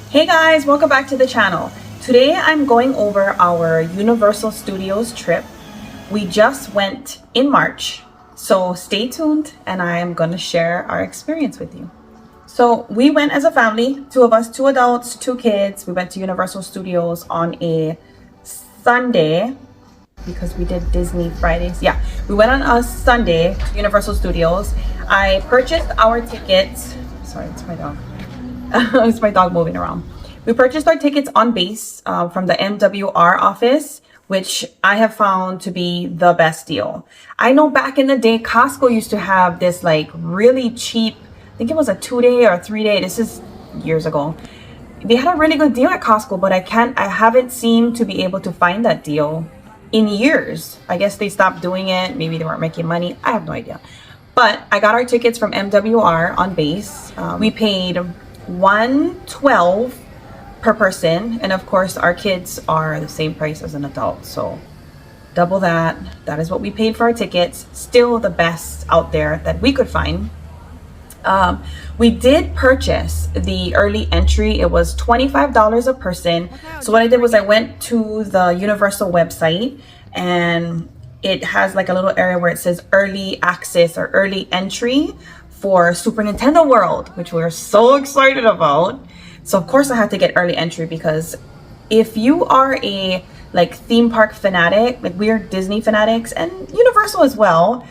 Hey guys, welcome back to the channel. Today I'm going over our Universal Studios trip. We just went in March, so stay tuned and I am going to share our experience with you. So we went as a family, two of us, two adults, two kids. We went to Universal Studios on a Sunday because we did Disney Fridays. Yeah, we went on a Sunday to Universal Studios. I purchased our tickets. Sorry, it's my dog. It's my dog moving around. We purchased our tickets on base from the MWR office, which I have found to be the best deal. I know back in the day, Costco used to have this like really cheap, I think it was a 2-day or a 3-day. This is years ago. They had a really good deal at Costco, but I haven't seemed to be able to find that deal in years. I guess they stopped doing it. Maybe they weren't making money. I have no idea. But I got our tickets from MWR on base. We paid $112 per person, and of course our kids are the same price as an adult, so double that. That is what we paid for our tickets. Still the best out there that we could find. We did purchase the early entry. It was $25 a person. So what I did was I went to the Universal website, and it has like a little area where it says early access or early entry for Super Nintendo World, which we're so excited about. So of course I had to get early entry, because if you are a like theme park fanatic, like we're Disney fanatics and Universal as well,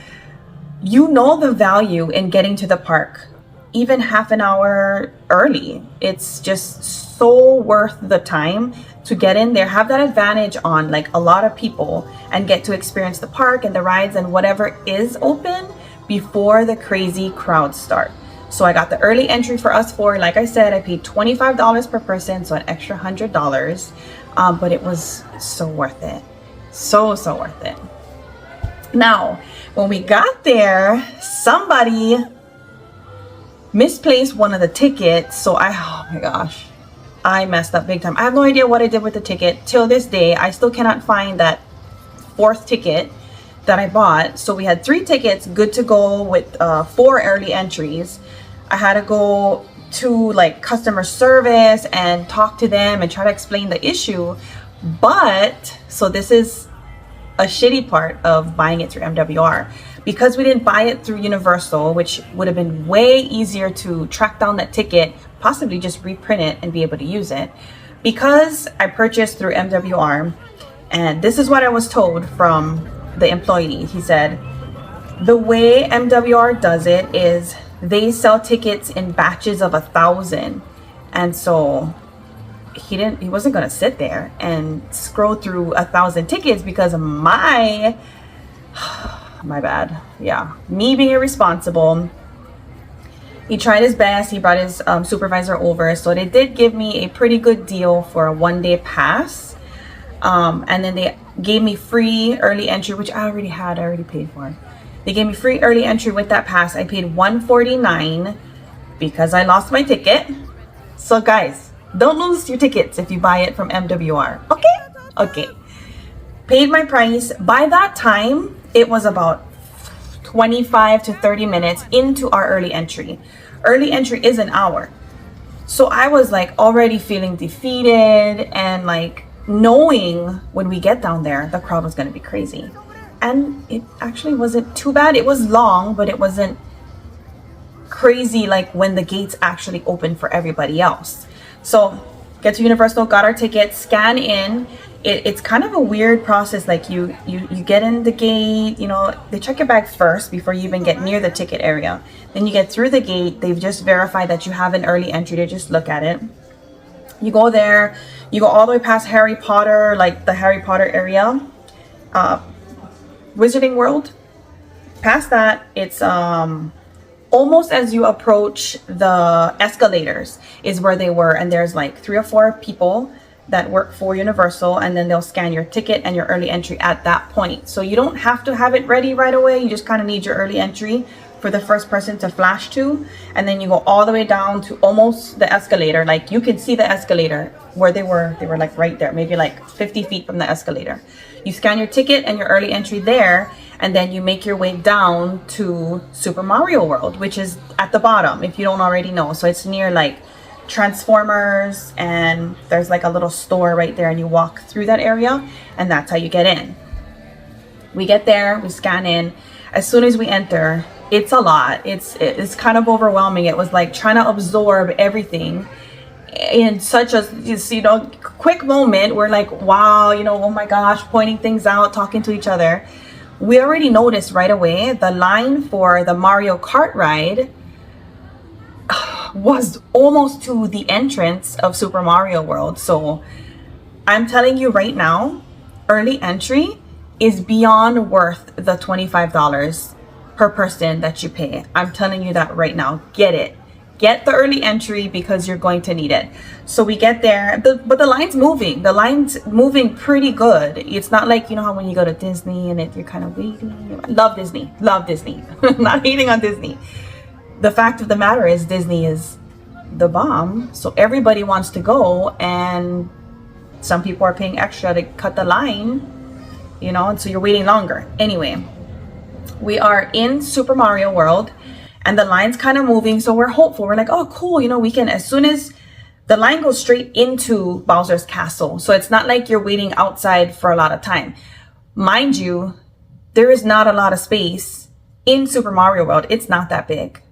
you know the value in getting to the park even half an hour early. It's just so worth the time to get in there, have that advantage on like a lot of people, and get to experience the park and the rides and whatever is open before the crazy crowds start. So I got the early entry for us four. Like I said, I paid $25 per person, so an extra $100. But it was so worth it. So worth it. Now, when we got there, somebody misplaced one of the tickets. So oh my gosh, I messed up big time. I have no idea what I did with the ticket. Till this day, I still cannot find that fourth ticket that I bought. So we had 3 tickets good to go with 4 early entries. I had to go to like customer service and talk to them and try to explain the issue. But so this is a shitty part of buying it through MWR, because we didn't buy it through Universal, which would have been way easier to track down that ticket, possibly just reprint it and be able to use it. Because I purchased through MWR, and this is what I was told from the employee. He said the way MWR does it is they sell tickets in batches of 1,000, and so he wasn't gonna sit there and scroll through 1,000 tickets because of my bad. Yeah, me being irresponsible. He tried his best. He brought his supervisor over, so they did give me a pretty good deal for a 1-day pass. And then they gave me free early entry, which I already paid for. They gave me free early entry with that pass. I paid $149 because I lost my ticket. So guys, don't lose your tickets if you buy it from MWR. Okay. Paid my price. By that time, it was about 25 to 30 minutes into our early entry. Early entry is an hour. So I was like already feeling defeated, and like knowing when we get down there, the crowd was going to be crazy. And it actually wasn't too bad. It was long, but it wasn't crazy like when the gates actually opened for everybody else. So get to Universal, got our tickets, scan in. It's kind of a weird process. Like you get in the gate, you know, they check your bag first before you even get near the ticket area. Then you get through the gate. They've just verified that you have an early entry. They just look at it. You go there, you go all the way past Harry Potter, like the Harry Potter area, Wizarding World. Past that, it's almost as you approach the escalators is where they were, and there's like 3 or 4 people that work for Universal, and then they'll scan your ticket and your early entry at that point. So you don't have to have it ready right away. You just kind of need your early entry for the first person to flash to, and then you go all the way down to almost the escalator. Like you can see the escalator where they were like right there, maybe like 50 feet from the escalator. You scan your ticket and your early entry there, and then you make your way down to Super Mario World, which is at the bottom if you don't already know. So it's near like Transformers, and there's like a little store right there, and you walk through that area, and that's how you get in. We get there, we scan in. As soon as we enter, it's a lot. It's kind of overwhelming. It was like trying to absorb everything in such a, you know, quick moment. We're like, wow, you know, oh my gosh, pointing things out, talking to each other. We already noticed right away the line for the Mario Kart ride was almost to the entrance of Super Mario World. So I'm telling you right now, early entry is beyond worth the $25 per person that you pay. I'm telling you that right now. Get it. Get the early entry because you're going to need it. So we get there, but the line's moving. The line's moving pretty good. It's not like, you know how when you go to Disney and you're kind of waiting. Love Disney. Love Disney. Not hating on Disney. The fact of the matter is Disney is the bomb. So everybody wants to go, and some people are paying extra to cut the line, you know, and so you're waiting longer. Anyway, we are in Super Mario World, and the line's kind of moving, so we're hopeful. We're like, oh, cool, you know, we can, as soon as the line goes straight into Bowser's Castle. So it's not like you're waiting outside for a lot of time. Mind you, there is not a lot of space in Super Mario World. It's not that big.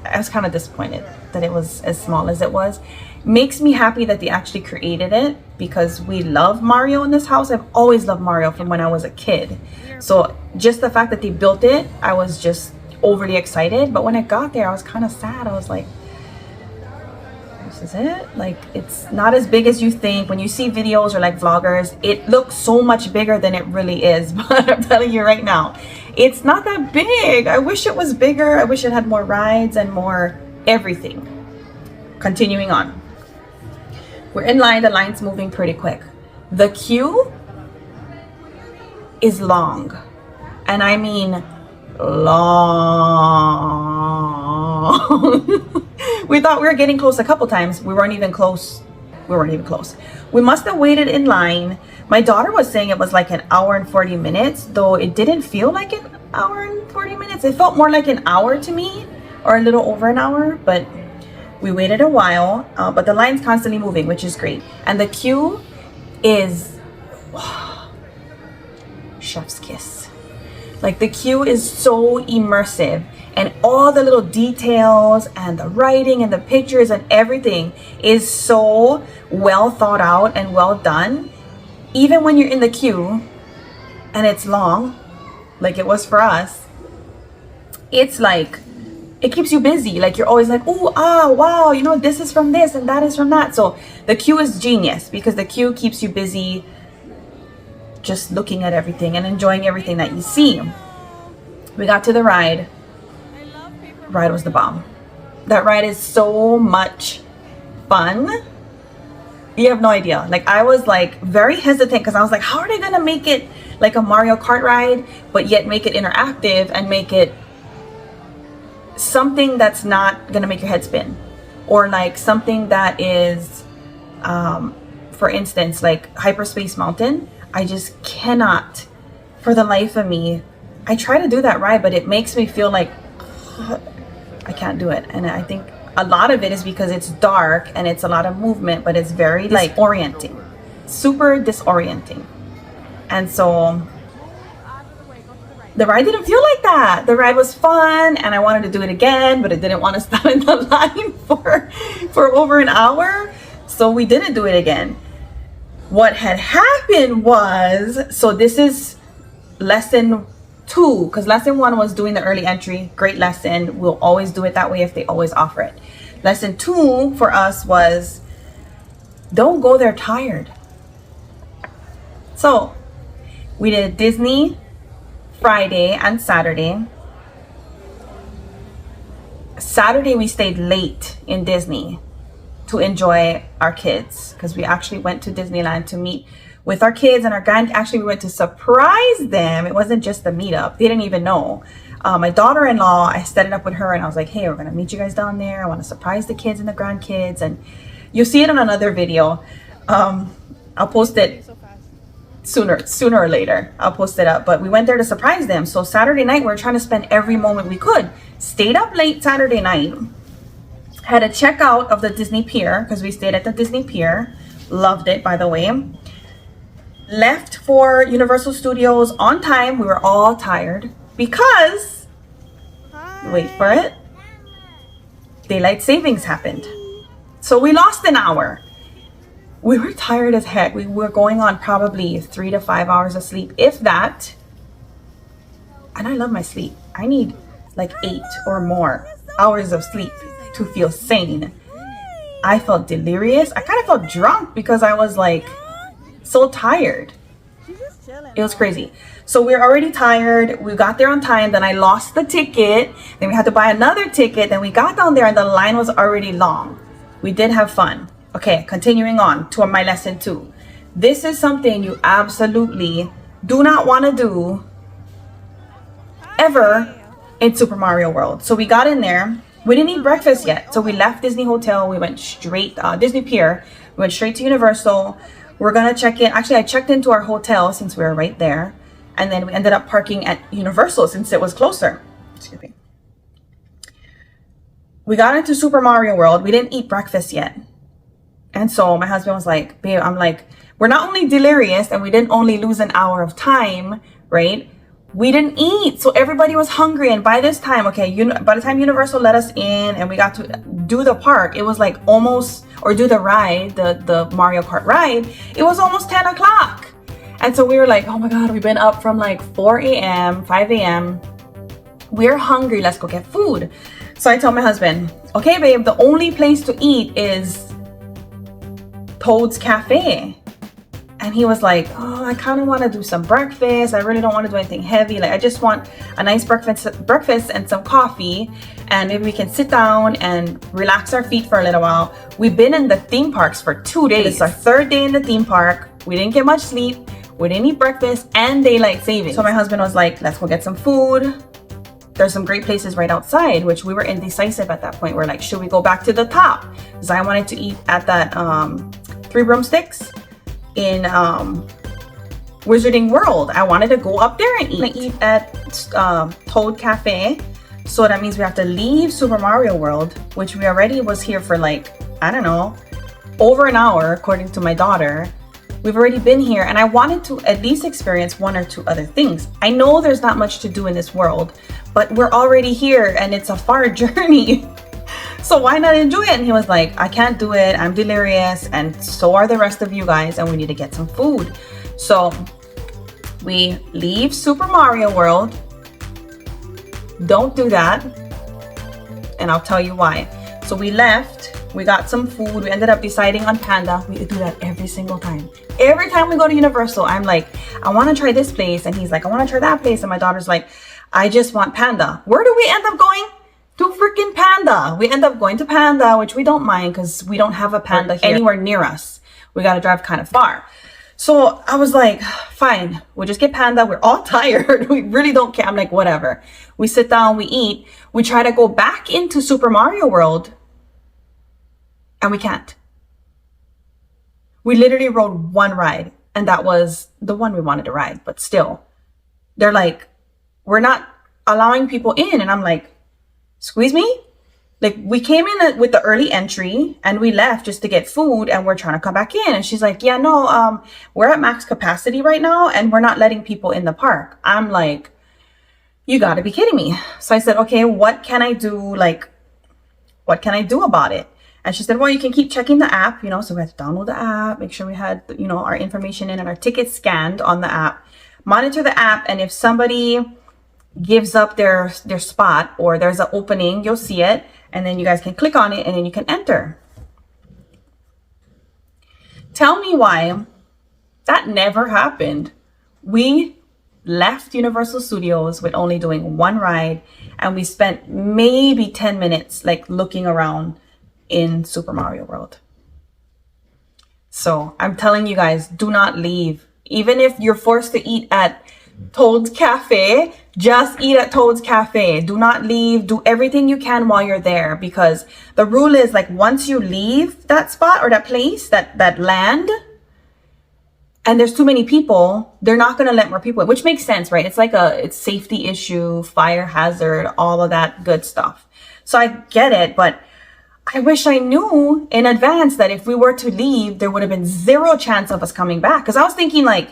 I was kind of disappointed that it was as small as it was. Makes me happy that they actually created it, because we love Mario in this house. I've always loved Mario from when I was a kid. So just the fact that they built it, I was just overly excited. But when I got there, I was kind of sad. I was like, this is it? Like, it's not as big as you think. When you see videos or like vloggers, it looks so much bigger than it really is. But I'm telling you right now, it's not that big. I wish it was bigger. I wish it had more rides and more everything. Continuing on. We're in line. The line's moving pretty quick. The queue is long. And I mean long. We thought we were getting close a couple times. We weren't even close. We must have waited in line. My daughter was saying it was like an hour and 40 minutes, though it didn't feel like an hour and 40 minutes. It felt more like an hour to me, or a little over an hour, but we waited a while. But the line's constantly moving, which is great. And the queue is chef's kiss. Like, the queue is so immersive, and all the little details and the writing and the pictures and everything is so well thought out and well done. Even when you're in the queue and it's long, like it was for us, it's like, it keeps you busy. Like, you're always like, oh, wow, you know, this is from this and that is from that. So the queue is genius, because the queue keeps you busy just looking at everything and enjoying everything that you see. We got to the ride. Ride was the bomb. That ride is so much fun. You have no idea. Like, I was like very hesitant, because I was like, how are they gonna make it like a Mario Kart ride, but yet make it interactive and make it something that's not gonna make your head spin, or like something that is for instance, like Hyperspace Mountain. I just cannot for the life of me. I try to do that ride, but it makes me feel like I can't do it. And I think a lot of it is because it's dark and it's a lot of movement, but it's very like disorienting, super disorienting. And so the ride didn't feel like that. The ride was fun, and I wanted to do it again, but I didn't want to stand in the line for over an hour. So we didn't do it again. What had happened was, so this is lesson 2, because lesson 1 was doing the early entry. Great lesson. We'll always do it that way if they always offer it. Lesson 2 for us was, don't go there tired. So we did Disney Friday and Saturday. Saturday we stayed late in Disney to enjoy our kids, because we actually went to Disneyland to meet with our kids and our actually we went to surprise them. It wasn't just the meetup. They didn't even know. My daughter-in-law, I set it up with her, and I was like, hey, we're gonna meet you guys down there. I want to surprise the kids and the grandkids, and you'll see it in another video. I'll post it sooner or later. I'll post it up, but we went there to surprise them. So Saturday night, we were trying to spend every moment we could. Stayed up late Saturday night, Had a checkout of the Disney Pier because we stayed at the Disney Pier. Loved it, by the way. Left for Universal Studios on time. We were all tired because, wait for it, daylight savings happened. So we lost an hour. We were tired as heck. We were going on probably 3 to 5 hours of sleep, if that. And I love my sleep. I need like 8 or more hours of sleep to feel sane. I felt delirious. I kind of felt drunk because I was like so tired. It was crazy. So we were already tired. We got there on time. Then I lost the ticket. Then we had to buy another ticket. Then we got down there and the line was already long. We did have fun. Okay, continuing on to my lesson 2. This is something you absolutely do not want to do ever in Super Mario World. So we got in there. We didn't eat breakfast yet. So we left Disney Hotel. We went straight, Disney Pier. We went straight to Universal. We're going to check in. Actually, I checked into our hotel since we were right there. And then we ended up parking at Universal since it was closer. Excuse me. We got into Super Mario World. We didn't eat breakfast yet. And so my husband was like, babe, I'm like, we're not only delirious and we didn't only lose an hour of time, right? We didn't eat. So everybody was hungry. And by this time, okay, by the time Universal let us in and we got to do the park, it was like almost, or do the ride, the Mario Kart ride, it was almost 10 o'clock. And so we were like, oh my God, we've been up from like 4 a.m., 5 a.m. We're hungry. Let's go get food. So I tell my husband, okay, babe, the only place to eat is Toad's Cafe. And he was like, oh, I kind of want to do some breakfast. I really don't want to do anything heavy. Like, I just want a nice breakfast and some coffee. And maybe we can sit down and relax our feet for a little while. We've been in the theme parks for 2 days. This is our 3rd day in the theme park. We didn't get much sleep. We didn't eat breakfast and daylight savings. So my husband was like, let's go get some food. There's some great places right outside, which we were indecisive at that point. We're like, should we go back to the top? Because I wanted to eat at that 3 Broomsticks in Wizarding World. I wanted to go up there and eat at Toad Cafe. So that means we have to leave Super Mario World, which we already was here for like, I don't know, over an hour, according to my daughter. We've already been here and I wanted to at least experience 1 or 2 other things. I know there's not much to do in this world, but we're already here and it's a far journey. So why not enjoy it? And he was like, I can't do it. I'm delirious. And so are the rest of you guys. And we need to get some food. So we leave Super Mario World. Don't do that. And I'll tell you why. So we left. We got some food. We ended up deciding on Panda. We do that every single time. Every time we go to Universal, I'm like, I want to try this place. And he's like, I want to try that place. And my daughter's like, I just want Panda. Where do we end up going? To freaking Panda. We end up going to Panda, which we don't mind because we don't have a Panda here anywhere near us. We got to drive kind of far. So I was like, fine, we'll just get Panda. We're all tired. We really don't care. I'm like, whatever. We sit down, we eat. We try to go back into Super Mario World and we can't. We literally rode 1 ride and that was the one we wanted to ride. But still, they're like, we're not allowing people in. And I'm like, squeeze me? Like, we came in with the early entry and we left just to get food and we're trying to come back in. And she's like, yeah, no, we're at max capacity right now and we're not letting people in the park. I'm like, you gotta be kidding me. So I said, okay, what can I do? Like, what can I do about it? And she said, well, you can keep checking the app, so we had to download the app, make sure we had, our information in and our tickets scanned on the app, monitor the app. And if somebody gives up their spot or there's an opening, you'll see it. And then you guys can click on it and then you can enter. Tell me why that never happened. We left Universal Studios with only doing 1 ride and we spent maybe 10 minutes like looking around in Super Mario World. So I'm telling you guys, do not leave. Even if you're forced to eat at Toad's Cafe, just eat at Toad's Cafe. Do not leave. Do everything you can while you're there, because the rule is like once you leave that spot or that place, that land, and there's too many people, they're not going to let more people in, which makes sense, right? It's like it's safety issue, fire hazard, all of that good stuff. So I get it, but I wish I knew in advance that if we were to leave, there would have been zero chance of us coming back. Because I was thinking like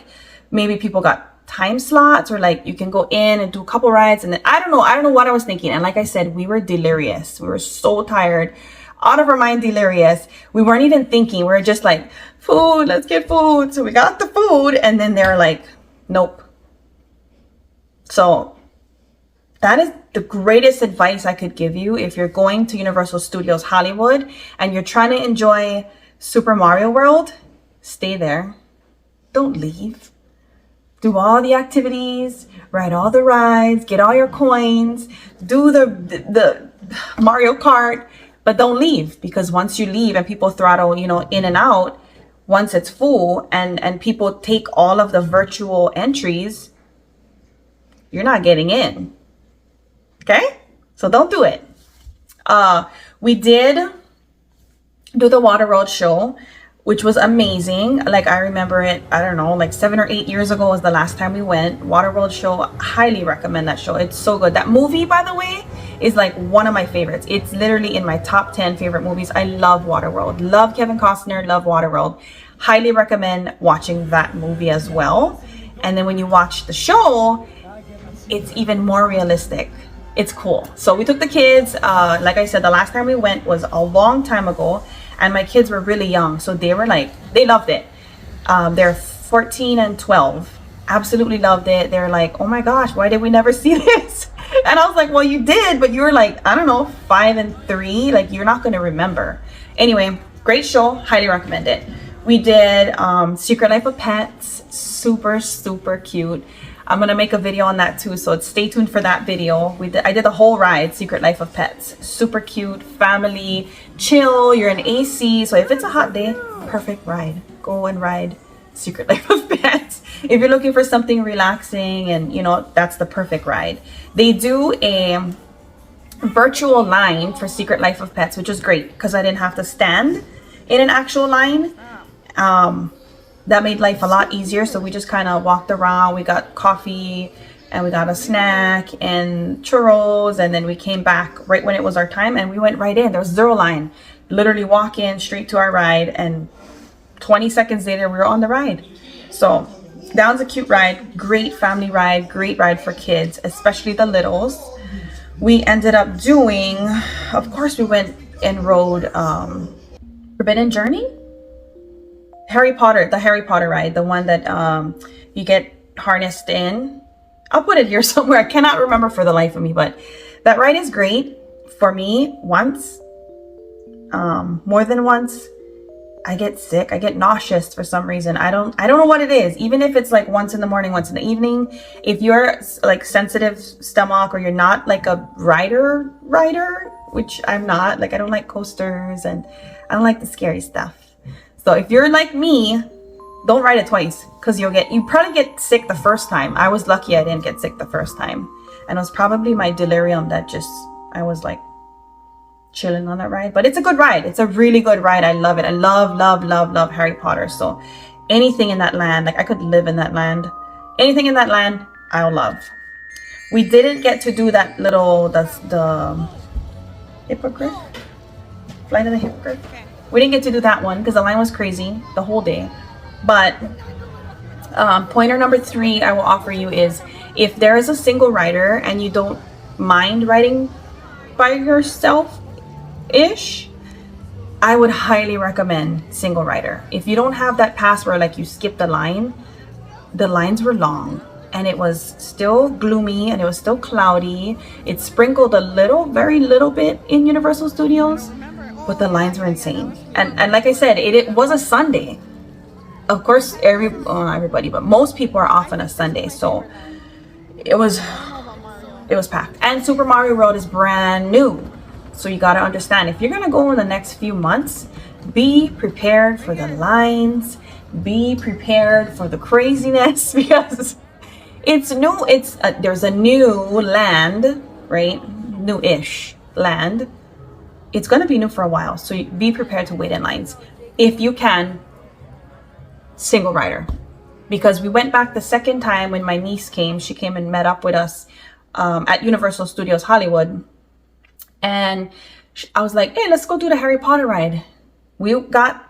maybe people got time slots, or like you can go in and do a couple rides, and then I don't know what I was thinking. And like I said, we were delirious. We were so tired, out of our mind, delirious. We weren't even thinking. We were just like, food, let's get food. So we got the food, and then they're like, nope. So that is the greatest advice I could give you if you're going to Universal Studios Hollywood and you're trying to enjoy Super Mario World. Stay there. Don't leave. Do all the activities, ride all the rides, get all your coins, do the Mario Kart, but don't leave, because once you leave and people throttle, you know, in and out, once it's full and people take all of the virtual entries, you're not getting in. Okay? So don't do it. We did do the Waterworld show, which was amazing. Like, I remember it, I don't know, like 7 or 8 years ago was the last time we went. Waterworld show, highly recommend that show. It's so good. That movie, by the way, is like one of my favorites. It's literally in my top 10 favorite movies. I love Waterworld. Love Kevin Costner, love Waterworld. Highly recommend watching that movie as well. And then when you watch the show, it's even more realistic. It's cool. So we took the kids, like I said, the last time we went was a long time ago, and my kids were really young, so they were like, they loved it. They're 14 and 12, absolutely loved it. They're like, oh my gosh, why did we never see this? And I was like, well, you did, but you were like, I don't know, 5 and 3, like you're not going to remember. Anyway, great show, highly recommend it. We did Secret Life of Pets, super cute. I'm gonna make a video on that too, so stay tuned for that video. I did the whole ride, Secret Life of Pets. Super cute, family, chill, you're in AC, so if it's a hot day, perfect ride. Go and ride Secret Life of Pets. If you're looking for something relaxing, and you know, that's the perfect ride. They do a virtual line for Secret Life of Pets, which is great because I didn't have to stand in an actual line. That made life a lot easier. So we just kind of walked around. We got coffee and we got a snack and churros, and then we came back right when it was our time and we went right in. There was zero line. Literally walk in straight to our ride, and 20 seconds later we were on the ride. So that was a cute ride, great family ride, great ride for kids, especially the littles. We ended up doing, of course, we went and rode Forbidden Journey. Harry Potter, the Harry Potter ride, the one that you get harnessed in. I'll put it here somewhere. I cannot remember for the life of me, but that ride is great. For me, once, more than once, I get sick. I get nauseous for some reason. I don't know what it is. Even if it's like once in the morning, once in the evening, if you're like sensitive stomach, or you're not like a rider, which I'm not, like I don't like coasters and I don't like the scary stuff. So if you're like me, don't ride it twice, because you probably get sick the first time. I was lucky I didn't get sick the first time. And it was probably my delirium that I was like chilling on that ride. But it's a good ride. It's a really good ride. I love it. I love Harry Potter. So anything in that land, like I could live in that land. Anything in that land, I'll love. We didn't get to do that little, the hippogriff? Flight of the Hippogriff? We didn't get to do that one because the line was crazy the whole day. But pointer number 3 I will offer you is, if there is a single rider and you don't mind riding by yourself-ish, I would highly recommend single rider. If you don't have that pass where like you skip the lines were long, and it was still gloomy and it was still cloudy. It sprinkled a little, very little bit in Universal Studios, but the lines were insane. And like I said, it was a Sunday. Of course, not everybody, but most people are off on a Sunday, so it was packed. And Super Mario World is brand new, so you got to understand, if you're gonna go in the next few months, be prepared for the lines, be prepared for the craziness, because it's new. There's a new land, right? New-ish land. It's going to be new for a while, so be prepared to wait in lines. If you can, single rider. Because we went back the second time when my niece came. She came and met up with us at Universal Studios Hollywood. And I was like, hey, let's go do the Harry Potter ride. We got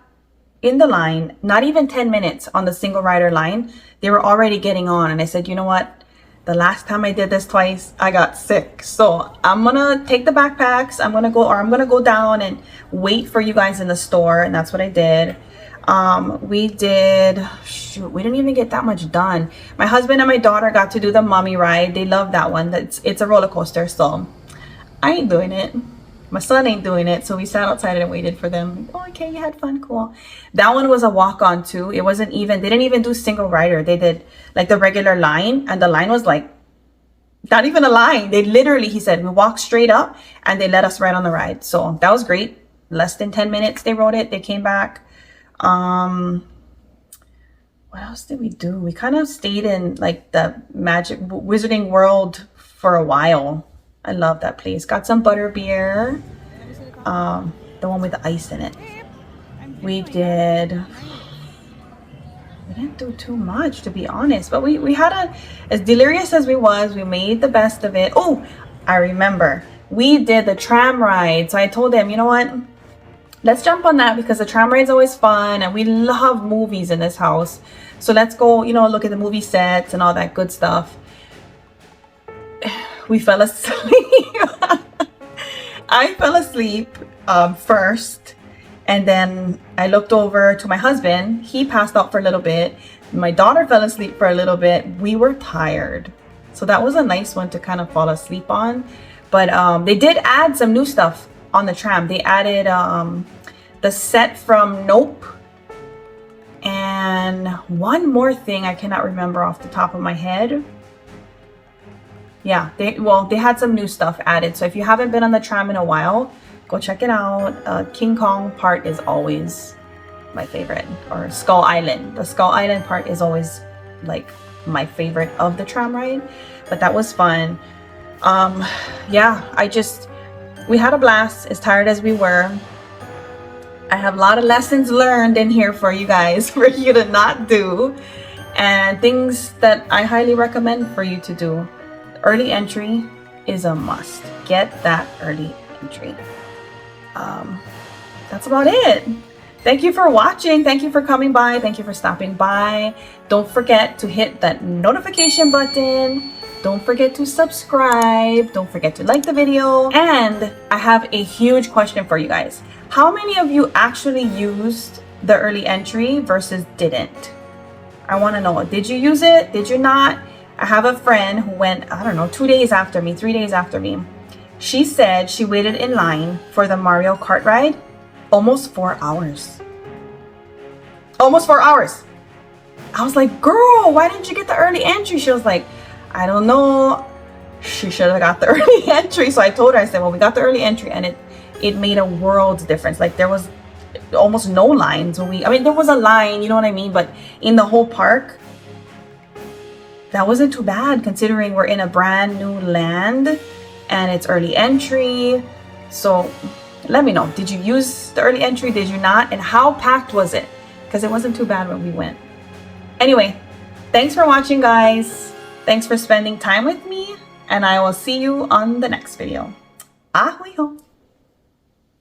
in the line, not even 10 minutes on the single rider line. They were already getting on. And I said, you know what? The last time I did this twice, I got sick. So I'm gonna take the backpacks. I'm gonna go down and wait for you guys in the store. And that's what I did. We didn't even get that much done. My husband and my daughter got to do the mommy ride. They love that one. It's a roller coaster. So I ain't doing it. My son ain't doing it, so we sat outside and waited for them. Oh, okay, you had fun, cool. That one was a walk-on too. It wasn't even, they didn't even do single rider. They did like the regular line, and the line was like, not even a line. They literally, he said, we walked straight up and they let us ride on the ride. So that was great. Less than 10 minutes they rode it. They came back. What else did we do? We kind of stayed in like the Magic Wizarding World for a while. I love that place. Got some butter beer, the one with the ice in it. We didn't do too much, to be honest, but we had as delirious as we made the best of it. Oh, I remember we did the tram ride. So I told them, you know what, let's jump on that because the tram ride is always fun and we love movies in this house. So let's go, look at the movie sets and all that good stuff. We fell asleep. I fell asleep first, and then I looked over to my husband. He passed out for a little bit. My daughter fell asleep for a little bit. We were tired, so that was a nice one to kind of fall asleep on. But they did add some new stuff on the tram. They added the set from Nope, and one more thing I cannot remember off the top of my head. Yeah, they had some new stuff added. So if you haven't been on the tram in a while, go check it out. King Kong part is always my favorite, or Skull Island. The Skull Island part is always like my favorite of the tram ride, but that was fun. Yeah, we had a blast, as tired as we were. I have a lot of lessons learned in here for you guys, for you to not do, and things that I highly recommend for you to do. Early entry is a must. Get that early entry. That's about it. Thank you for watching. Thank you for coming by. Thank you for stopping by. Don't forget to hit that notification button. Don't forget to subscribe. Don't forget to like the video. And I have a huge question for you guys. How many of you actually used the early entry versus didn't? I want to know. Did you use it? Did you not? I have a friend who went, I don't know, 2 days after me, 3 days after me. She said she waited in line for the Mario Kart ride almost 4 hours. Almost 4 hours. I was like, girl, why didn't you get the early entry? She was like, I don't know. She should have got the early entry. So I told her, I said, well, we got the early entry, and it made a world's difference. Like, there was almost no lines when there was a line, you know what I mean? But in the whole park, that wasn't too bad considering we're in a brand new land and it's early entry. So let me know, did you use the early entry? Did you not? And how packed was it? Because it wasn't too bad when we went. Anyway, thanks for watching, guys. Thanks for spending time with me, and I will see you on the next video.